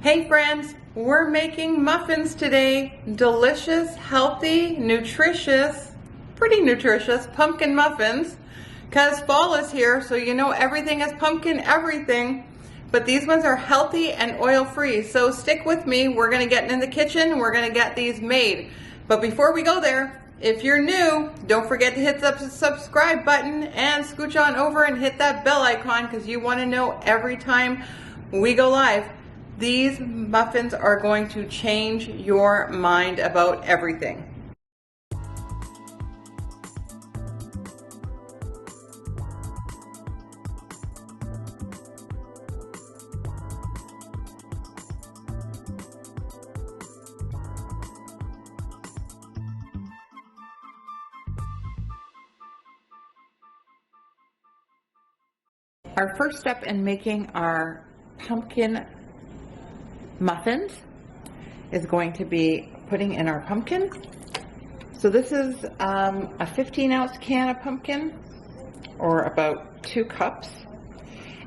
Hey friends, we're making muffins today. Delicious, healthy, nutritious, pretty nutritious pumpkin muffins. Because fall is here, so you know everything is pumpkin everything. But these ones are healthy and oil-free. So stick with me. We're going to get in the kitchen. We're going to get these made. But before we go there, if you're new, don't forget to hit the subscribe button and scooch on over and hit that bell icon because you want to know every time we go live. These muffins are going to change your mind about everything. Our first step in making our pumpkin muffins is going to be putting in our pumpkin. So this is a 15-ounce can of pumpkin, or about 2 cups.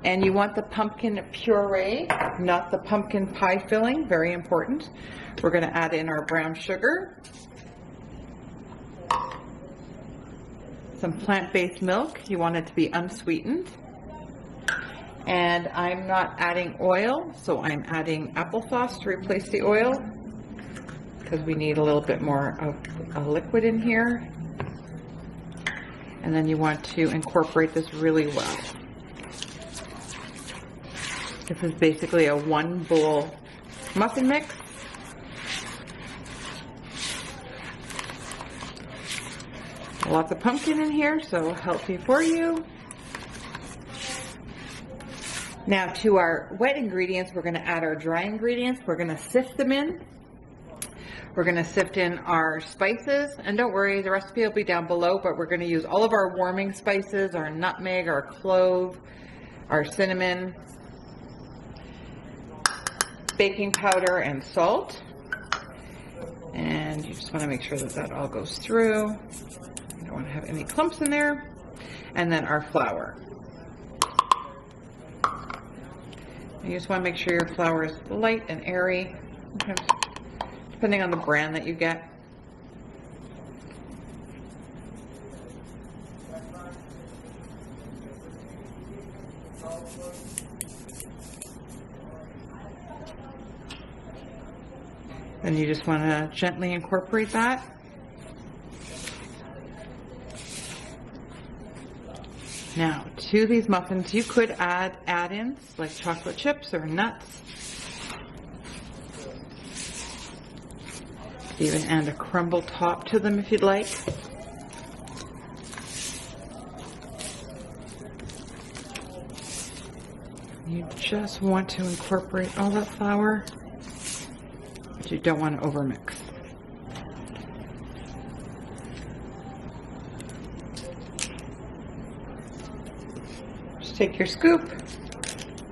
And you want the pumpkin puree, not the pumpkin pie filling, very important. We're going to add in our brown sugar, some plant-based milk. You want it to be unsweetened. And I'm not adding oil, so I'm adding applesauce to replace the oil because we need a little bit more of a liquid in here. And then you want to incorporate this really well. This is basically a 1 bowl muffin mix. Lots of pumpkin in here, so healthy for you. Now to our wet ingredients, we're going to add our dry ingredients. We're going to sift them in. We're going to sift in our spices, and don't worry, the recipe will be down below, but we're going to use all of our warming spices, our nutmeg, our clove, our cinnamon, baking powder, and salt. And you just want to make sure that that all goes through. You don't want to have any clumps in there. And then our flour. You just want to make sure your flour is light and airy, depending on the brand that you get. And you just want to gently incorporate that. Now, to these muffins, you could add add-ins like chocolate chips or nuts. Even add a crumble top to them if you'd like. You just want to incorporate all that flour, but you don't want to overmix. Take your scoop.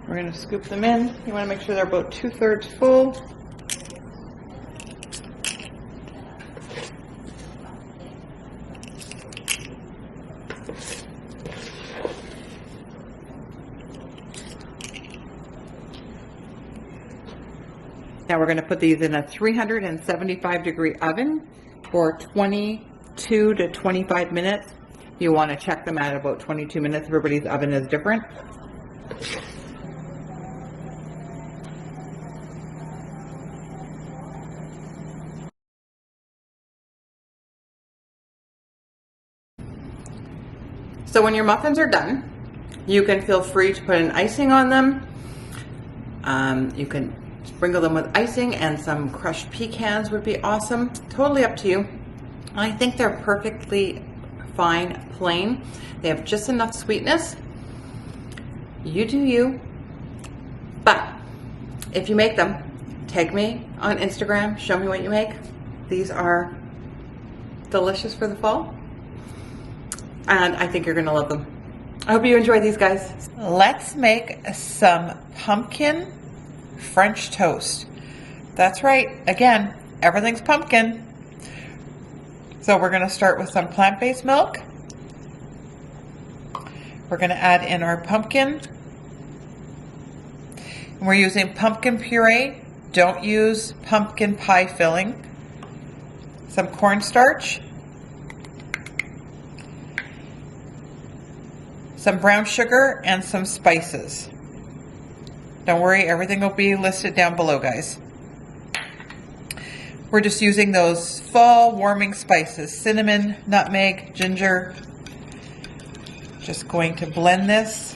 We're going to scoop them in. You want to make sure they're about 2/3 full. Now we're going to put these in a 375-degree oven for 22 to 25 minutes. You want to check them at about 22 minutes. Everybody's oven is different. So when your muffins are done, you can feel free to put an icing on them. You can sprinkle them with icing, and some crushed pecans would be awesome. Totally up to you. I think they're perfectly fine plain. They have just enough sweetness. You do you. But if you make them, tag me on Instagram, show me what you make. These are delicious for the fall, and I think you're gonna love them. I hope you enjoy these, guys. Let's make some pumpkin French toast. That's right, again, everything's pumpkin. So we're going to start with some plant-based milk. We're going to add in our pumpkin. And we're using pumpkin puree, don't use pumpkin pie filling, some cornstarch, some brown sugar, and some spices. Don't worry, everything will be listed down below, guys. We're just using those fall warming spices, cinnamon, nutmeg, ginger. Just going to blend this.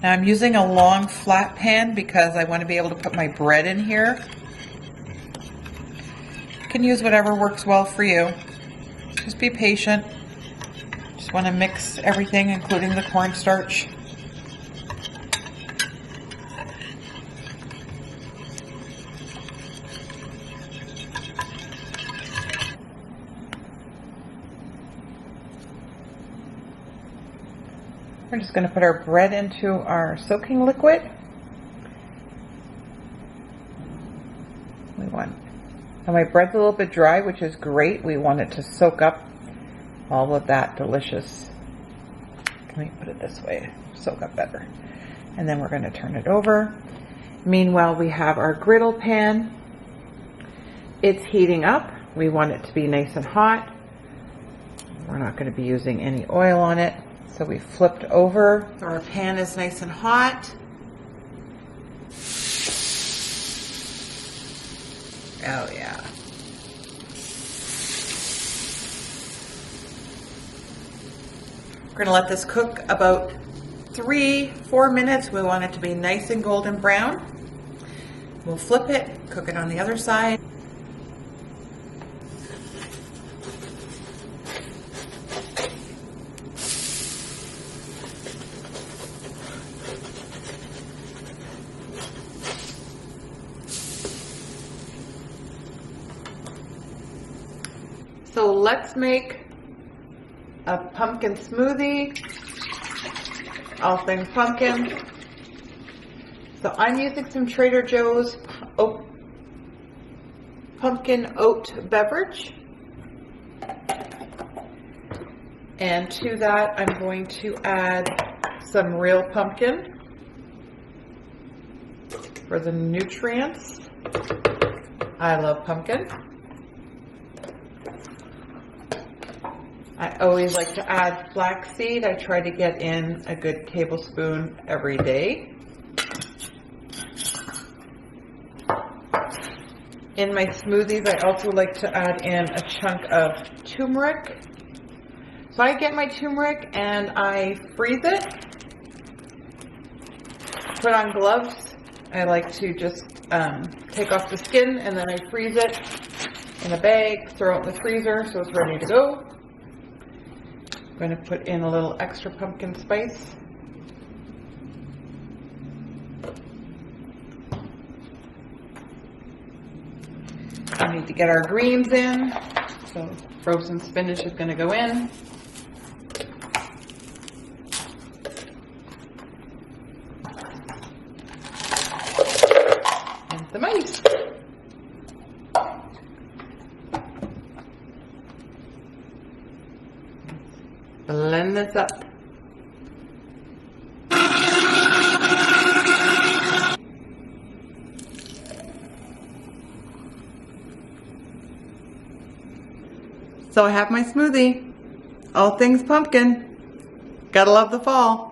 Now I'm using a long flat pan because I want to be able to put my bread in here. You can use whatever works well for you. Just be patient. Just want to mix everything, including the cornstarch. We're just going to put our bread into our soaking liquid. Now my bread's a little bit dry, which is great. We want it to soak up all of that delicious, let me put it this way, soak up better. And then we're going to turn it over. Meanwhile, we have our griddle pan. It's heating up. We want it to be nice and hot. We're not going to be using any oil on it. So we flipped over. Our pan is nice and hot. Oh yeah. We're gonna let this cook about 3-4 minutes. We want it to be nice and golden brown. We'll flip it, cook it on the other side. So let's make a pumpkin smoothie, all things pumpkin. So I'm using some Trader Joe's pumpkin oat beverage. And to that, I'm going to add some real pumpkin for the nutrients. I love pumpkin. I always like to add flaxseed. I try to get in a good tablespoon every day. In my smoothies, I also like to add in a chunk of turmeric. So I get my turmeric and I freeze it. Put on gloves. I like to just take off the skin and then I freeze it in a bag, throw it in the freezer so it's ready to go. I'm going to put in a little extra pumpkin spice. We need to get our greens in. So frozen spinach is going to go in. And some ice. Blend this up. So I have my smoothie. All things pumpkin. Gotta love the fall.